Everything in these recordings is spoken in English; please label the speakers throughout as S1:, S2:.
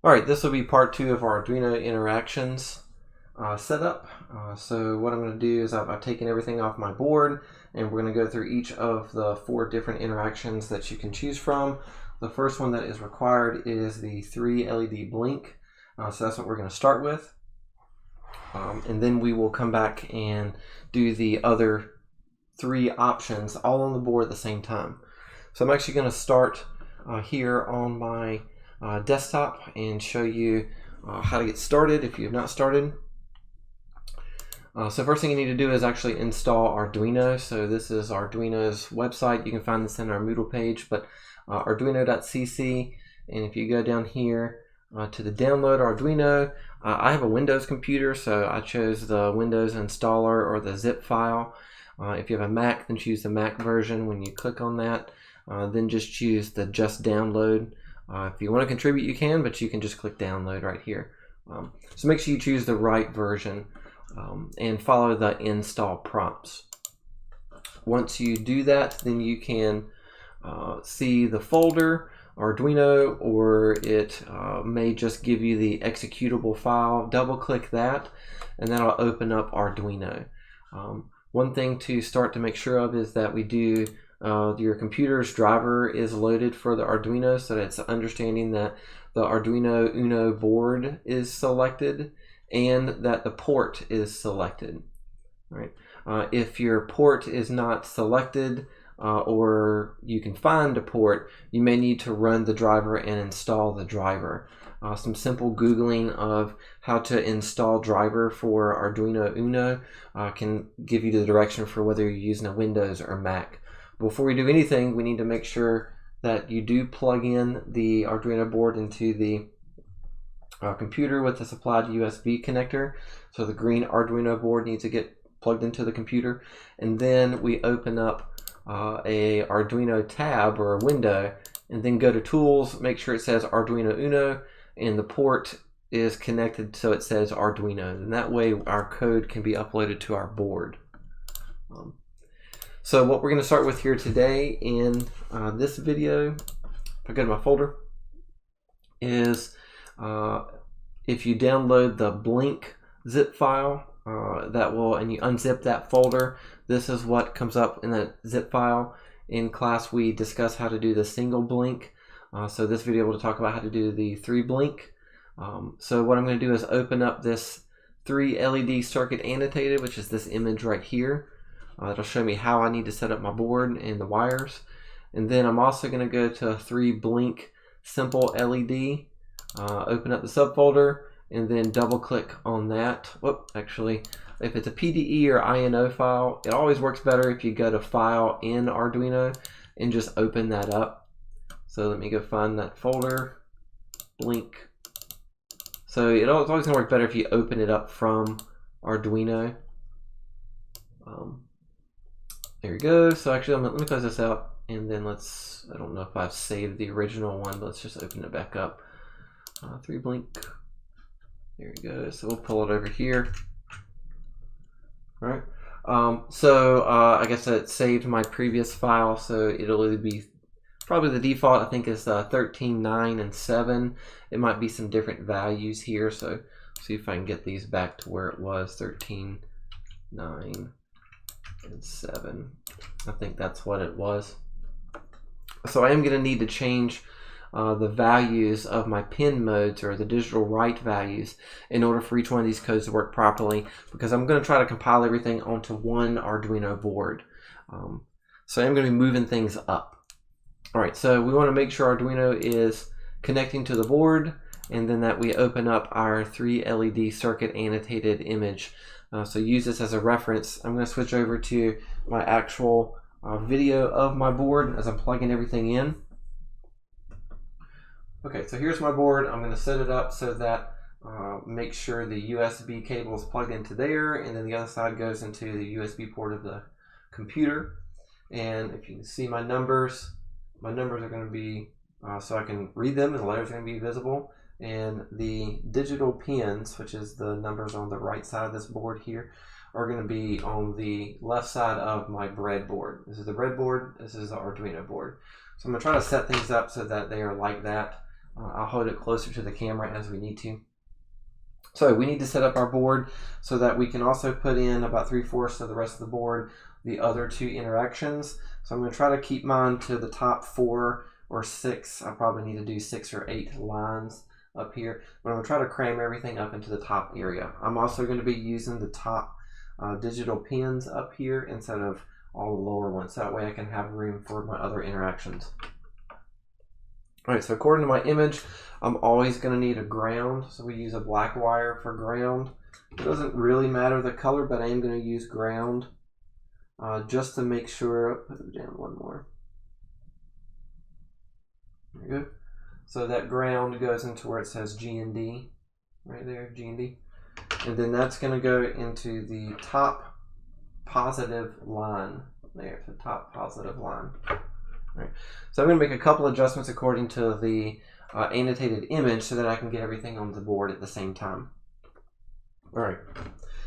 S1: Alright, this will be part 2 of our Arduino interactions setup. So what I'm going to do is I've taken everything off my board, and we're going to go through each of the 4 different interactions that you can choose from. The first one that is required is the 3 LED blink. So that's what we're going to start with. And then we will come back and do the other 3 options all on the board at the same time. So I'm actually going to start here on my desktop and show you how to get started if you have not started. So first thing you need to do is actually install Arduino. So this is Arduino's website. You can find this in our Moodle page, but arduino.cc, and if you go down here to the download Arduino, I have a Windows computer, so I chose the Windows installer or the zip file. If you have a Mac, then choose the Mac version. When you click on that, then just choose the just download. If you want to contribute, you can, but you can just click download right here. So make sure you choose the right version and follow the install prompts. Once you do that, then you can see the folder Arduino, or it may just give you the executable file. Double click that, and that'll open up Arduino. One thing to start to make sure of is that we do your computer's driver is loaded for the Arduino, so that's understanding that the Arduino Uno board is selected and that the port is selected. All right. If your port is not selected, or you can find a port, you may need to run the driver and install the driver. Some simple Googling of how to install driver for Arduino Uno can give you the direction for whether you're using a Windows or Mac. Before we do anything, we need to make sure that you do plug in the Arduino board into the computer with the supplied USB connector. So the green Arduino board needs to get plugged into the computer, and then we open up a Arduino tab or a window, and then go to Tools, make sure it says Arduino Uno, and the port is connected so it says Arduino, and that way our code can be uploaded to our board. So what we're going to start with here today in this video, if I go to my folder, is if you download the blink zip file, and you unzip that folder, this is what comes up in that zip file. In class we discuss how to do the single blink, so this video will talk about how to do the 3 blink. So what I'm going to do is open up this 3 LED circuit annotated, which is this image right here. It'll show me how I need to set up my board and the wires, and then I'm also going to go to 3 blink simple LED, open up the subfolder, and then double click on that. Whoop, actually, if it's a PDE or INO file, it always works better if you go to File in Arduino and just open that up. So let me go find that folder, blink. So it's always going to work better if you open it up from Arduino. There you go. So actually, let me close this out, and then I don't know if I've saved the original one, but let's just open it back up. 3 blink. There you go. So we'll pull it over here. All right. I guess that saved my previous file, so it'll be probably the default. I think is 13, 9, and 7. It might be some different values here, so see if I can get these back to where it was, 13, 9, and 7. I think that's what it was. So I am going to need to change the values of my pin modes, or the digital write values, in order for each one of these codes to work properly, because I'm going to try to compile everything onto one Arduino board. So I'm going to be moving things up. Alright, so we want to make sure Arduino is connecting to the board, and then that we open up our 3 LED circuit annotated image. So use this as a reference. I'm going to switch over to my actual video of my board as I'm plugging everything in. Okay, so here's my board. I'm going to set it up so that make sure the USB cable is plugged into there, and then the other side goes into the USB port of the computer. And if you can see my numbers are going to be, so I can read them, and the letters are going to be visible. And the digital pins, which is the numbers on the right side of this board here, are going to be on the left side of my breadboard. This is the breadboard, this is the Arduino board. So I'm going to try to set things up so that they are like that. I'll hold it closer to the camera as we need to. So we need to set up our board so that we can also put in about 3/4 of the rest of the board, the other two interactions. So I'm going to try to keep mine to the top 4 or 6. I probably need to do 6 or 8 lines up here, but I'm going to try to cram everything up into the top area. I'm also going to be using the top digital pins up here instead of all the lower ones. That way I can have room for my other interactions. All right, so according to my image, I'm always going to need a ground. So we use a black wire for ground. It doesn't really matter the color, but I am going to use ground just to make sure. Put it down one more. There you go. So that ground goes into where it says G and D, right there, G and D. And then that's going to go into the top positive line. There, the top positive line. Right. So I'm going to make a couple adjustments according to the annotated image so that I can get everything on the board at the same time. All right.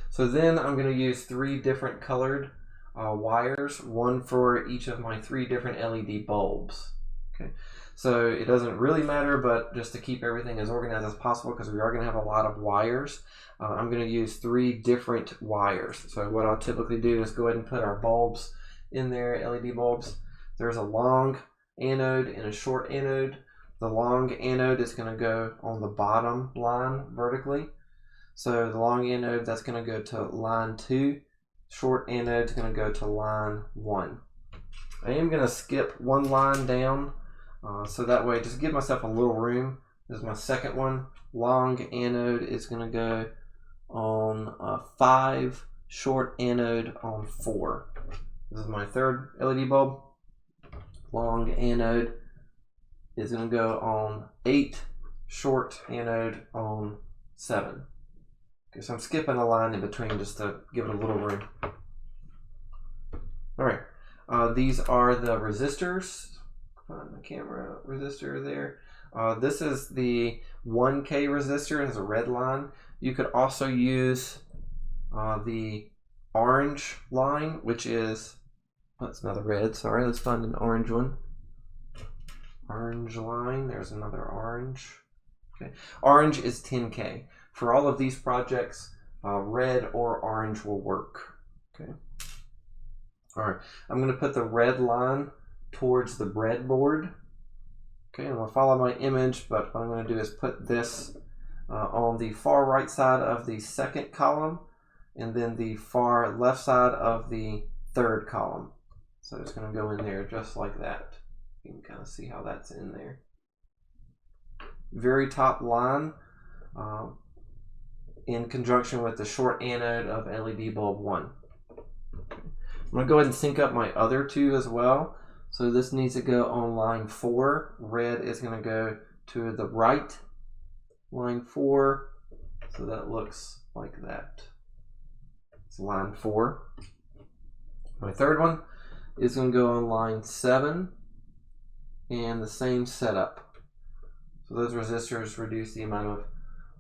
S1: So then I'm going to use 3 different colored wires, one for each of my 3 different LED bulbs. Okay. So it doesn't really matter, but just to keep everything as organized as possible, because we are going to have a lot of wires, I'm going to use 3 different wires. So what I'll typically do is go ahead and put our bulbs in there, LED bulbs. There's a long anode and a short anode. The long anode is going to go on the bottom line vertically. So the long anode, that's going to go to line 2. Short anode is going to go to line 1. I am going to skip one line down so that way just give myself a little room. This is my second one. Long anode is going to go on 5. Short anode on 4. This is my third LED bulb. Long anode is going to go on 8, short anode on 7. Okay, so I'm skipping a line in between just to give it a little room. All right, these are the resistors. Find the camera resistor there. This is the 1K resistor. It has a red line. You could also use the orange line, which is, that's another red, sorry, let's find an orange one. Orange line, there's another orange. Okay, orange is 10K. For all of these projects, red or orange will work. Okay. All right, I'm going to put the red line towards the breadboard. Okay, I'm going to follow my image, but what I'm going to do is put this on the far right side of the second column, and then the far left side of the third column. So it's going to go in there just like that. You can kind of see how that's in there. Very top line in conjunction with the short anode of LED bulb 1. I'm going to go ahead and sync up my other 2 as well. So this needs to go on line 4. Red is going to go to the right, line 4. So that looks like that. It's line 4. My third one is going to go on line 7, and the same setup. So those resistors reduce the amount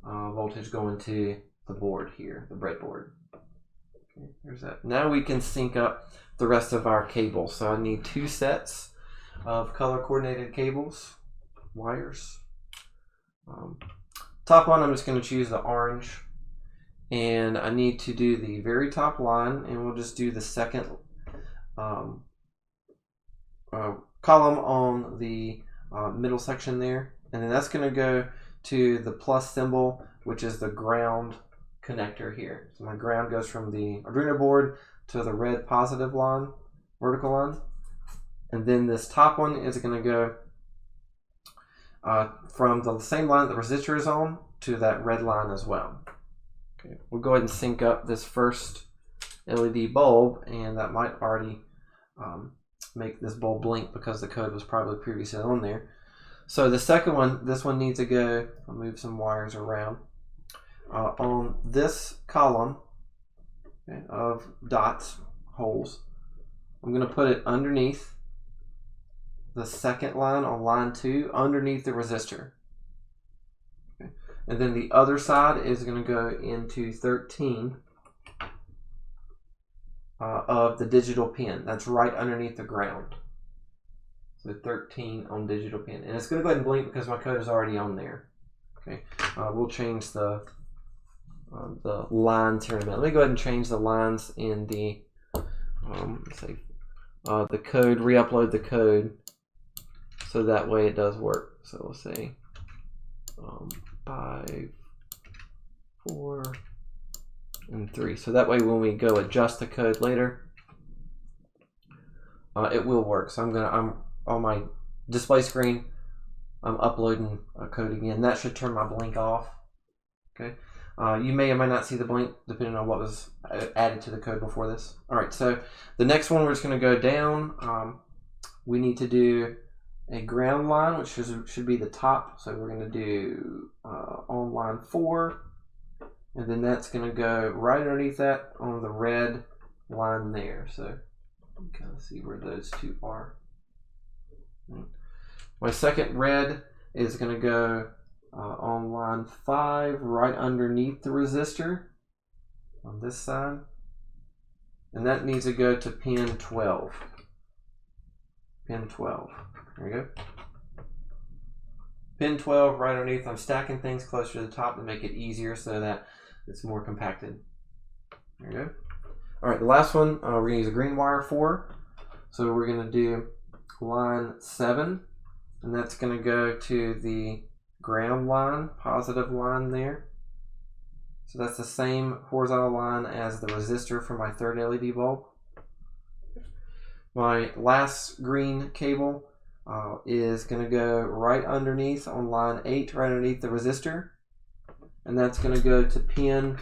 S1: of voltage going to the board here, the breadboard. Okay, there's that. Now we can sync up the rest of our cables. So I need 2 sets of color coordinated cables, wires. Top one, I'm just going to choose the orange, and I need to do the very top line, and we'll just do the second column on the middle section there, and then that's going to go to the plus symbol, which is the ground connector here. So my ground goes from the Arduino board to the red positive line, vertical line, and then this top one is going to go from the same line that the resistor is on to that red line as well. Okay, we'll go ahead and sync up this first LED bulb, and that might already make this bulb blink because the code was probably previously on there. So the second one, this one needs to go, I'll move some wires around, on this column, okay, of dots, holes. I'm going to put it underneath the second line on line 2, underneath the resistor. Okay. And then the other side is going to go into 13 of the digital pin. That's right underneath the ground. So 13 on digital pin. And it's going to go ahead and blink because my code is already on there. Okay, we'll change the lines here in a minute. Let me go ahead and change the lines in the, let's see, the code, re-upload the code so that way it does work. So we'll say 5, 4, and 3. So that way when we go adjust the code later, it will work. So I'm on my display screen, I'm uploading a code again. That should turn my blink off. Okay. You may or may not see the blink depending on what was added to the code before this. All right, so the next one we're just going to go down. We need to do a ground line, which should be the top. So we're going to do on line 4, and then that's going to go right underneath that on the red line there. So you can kind of see where those two are. My second red is going to go on line 5 right underneath the resistor on this side, and that needs to go to pin 12. Pin 12. There we go. Pin 12 right underneath. I'm stacking things closer to the top to make it easier so that it's more compacted. There you go. All right, the last one we're going to use a green wire for. So we're going to do line 7, and that's going to go to the ground line, positive line there. So that's the same horizontal line as the resistor for my third LED bulb. My last green cable is going to go right underneath on line 8, right underneath the resistor, and that's going to go to pin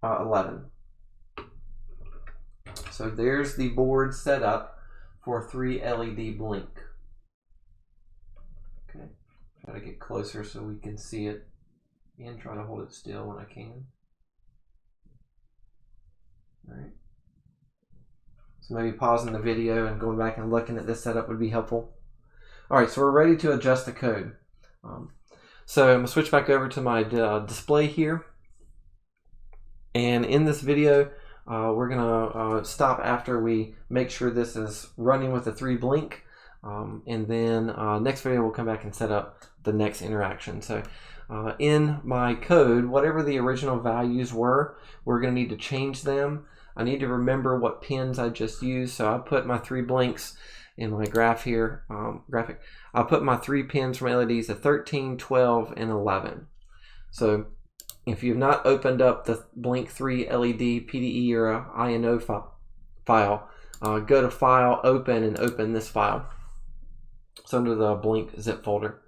S1: 11. So there's the board set up for 3 LED blink. Okay, try to get closer so we can see it and try to hold it still when I can. All right. So maybe pausing the video and going back and looking at this setup would be helpful. All right, so we're ready to adjust the code. So I'm gonna switch back over to my display here. And in this video, we're gonna stop after we make sure this is running with the 3 blink. And then next video, we'll come back and set up the next interaction. So in my code, whatever the original values were, we're gonna need to change them. I need to remember what pins I just used. So I put my 3 blinks in my graph here, graphic. I put my 3 pins from LEDs at 13, 12, and 11. So if you've not opened up the Blink 3 LED PDE or INO file, go to File, Open, and open this file. It's under the Blink zip folder.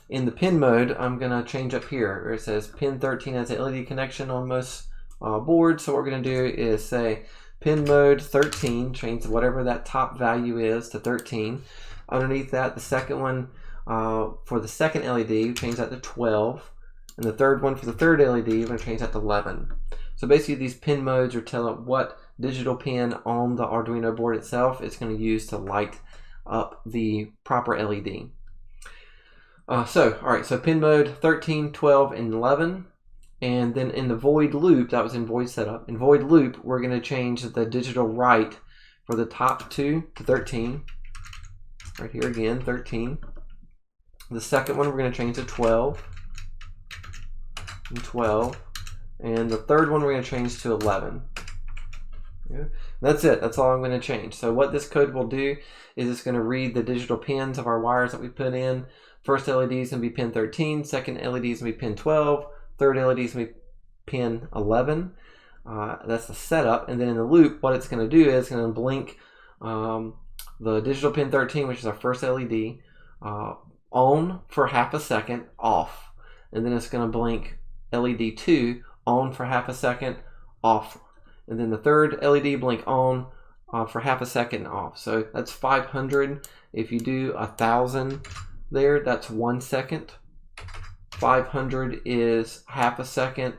S1: In the pin mode, I'm gonna change up here where it says pin 13 has an LED connection on most boards. So what we're gonna do is say pin mode 13, change whatever that top value is to 13. Underneath that, the second one for the second LED, change that to 12. And the third one for the third LED, we're going to change that to 11. So basically these pin modes are telling what digital pin on the Arduino board itself it's going to use to light up the proper LED. All right, so pin mode 13, 12, and 11. And then in the void loop, that was in void setup. In void loop, we're going to change the digital write for the top 2 to 13. Right here again, 13. The second one, we're going to change to 12. And 12. And the third one, we're going to change to 11. Yeah. That's it. That's all I'm going to change. So what this code will do is it's going to read the digital pins of our wires that we put in. First LED is going to be pin 13. Second LED is going to be pin 12. Third LED is going to be pin 11. That's the setup. And then in the loop, what it's going to do is it's going to blink the digital pin 13, which is our first LED, on for half a second, off. And then it's going to blink LED 2 on for half a second, off. And then the third LED blink on for half a second, off. So that's 500. If you do 1,000 there, that's 1 second. 500 is half a second.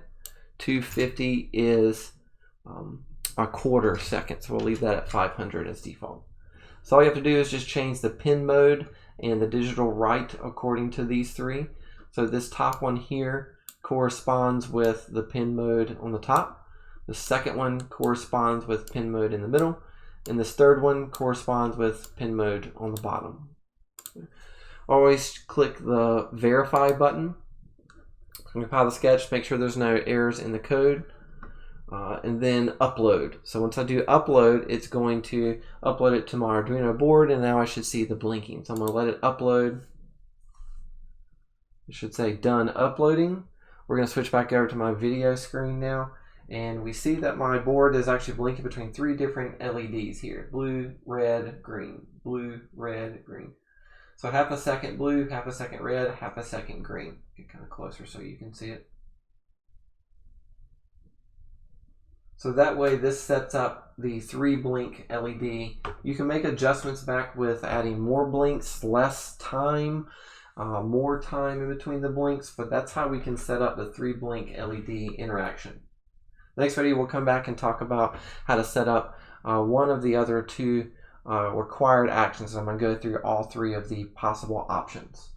S1: 250 is a quarter second. So we'll leave that at 500 as default. So all you have to do is just change the pin mode and the digital write according to these 3. So this top one here corresponds with the pin mode on the top. The second one corresponds with pin mode in the middle. And this third one corresponds with pin mode on the bottom. Always click the verify button. Compile the sketch, make sure there's no errors in the code, and then upload. So once I do upload, it's going to upload it to my Arduino board, and now I should see the blinking. So I'm going to let it upload. It should say done uploading. We're going to switch back over to my video screen now, and we see that my board is actually blinking between 3 different LEDs here: blue, red, green, blue, red, green. So half a second blue, half a second red, half a second green. Get kind of closer so you can see it. So that way this sets up the 3 blink LED. You can make adjustments back with adding more blinks, less time, more time in between the blinks, but that's how we can set up the 3 blink LED interaction. Next video we'll come back and talk about how to set up one of the other 2 required actions. I'm going to go through all 3 of the possible options.